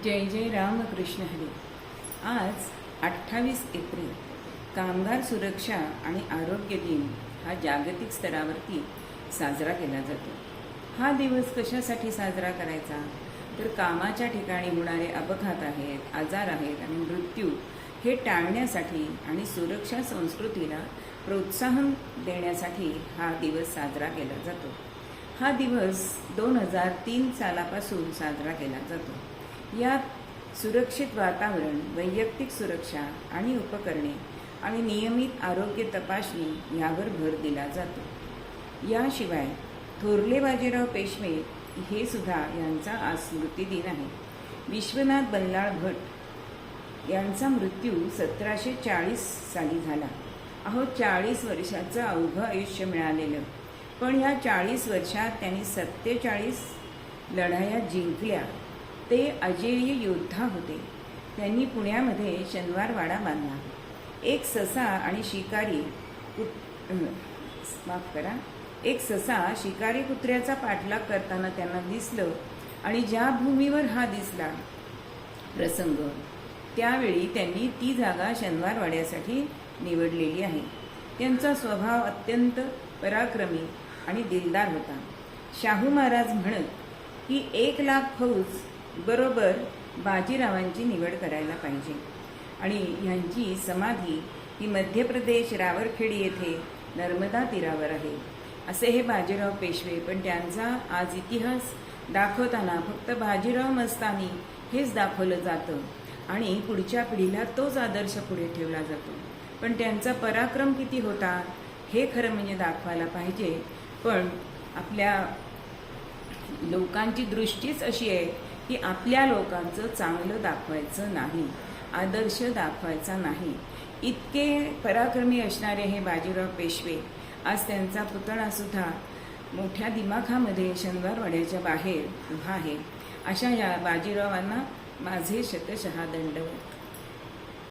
जय जय रामकृष्ण हरी। आज 28 एप्रिल कामगार सुरक्षा आणि आरोग्य दिन हा जागतिक स्तरावरती साजरा केला जातो। हा दिवस कशासाठी साजरा करायचा तर कामाच्या ठिकाणी होणारे अपघात आहेत, आजार आहेत आणि मृत्यू हे टाळण्यासाठी आणि सुरक्षा संस्कृतीला प्रोत्साहन देण्यासाठी हा दिवस साजरा केला जातो। हा दिवस 2003 सालापासून साजरा केला जातो। यात सुरक्षित वातावरण, वैयक्तिक सुरक्षा आणि उपकरणे आणि नियमित आरोग्य तपासणी यावर भर दिला जातो। याशिवाय थोरले बाजीराव पेशवे हे सुद्धा यांचा आज स्मृतिदिन आहे। विश्वनाथ बल्लाळ भट यांचा मृत्यू 1740 साली झाला। 40 वर्षाचं अवघं आयुष्य मिळालेलं, पण या 40 वर्षात त्यांनी 47 लढाया जिंकल्या। ते अजेय योद्धा होते। त्यांनी पुण्यामध्ये शनिवारवाडा बांधला। एक ससा शिकारी कुत्र्याचा पाठलाग करताना त्यांना दिसलं आणि ज्या भूमीवर हा दिसला प्रसंग त्यावेळी त्यांनी ती जागा शनिवारवाड्यासाठी निवडलेली आहे। त्यांचा स्वभाव अत्यंत पराक्रमी आणि दिलदार होता। शाहू महाराज म्हणत की 1 लाख फौज बरोबर बाजीरावांची निवड करायला पाहिजे आणि यांची समाधी ही मध्य प्रदेश रावरखेडी येथे नर्मदा तीरावर आहे असे हे बाजीराव पेशवे। पण त्यांचा आज इतिहास दाखवताना फक्त बाजीराव मस्तानी हेच दाखवलं जातं आणि पुढच्या पिढीला तोच आदर्श पुढे ठेवला जातो। पण त्यांचा पराक्रम किती होता हे खरं म्हणजे दाखवायला पाहिजे। पण आपल्या लोकांची दृष्टीच अशी आहे की आपल्या लोकांचं चांगलं दाखवायचं नाही, आदर्श दाखवायचा नाही। इतके पराक्रमी असणारे हे बाजीराव पेशवे आज त्यांचा पुतळा सुद्धा मोठ्या दिमाखामध्ये शनिवारवाड्याच्या बाहेर उभा आहे। अशा या बाजीरावांना माझे शतशः दंडवत।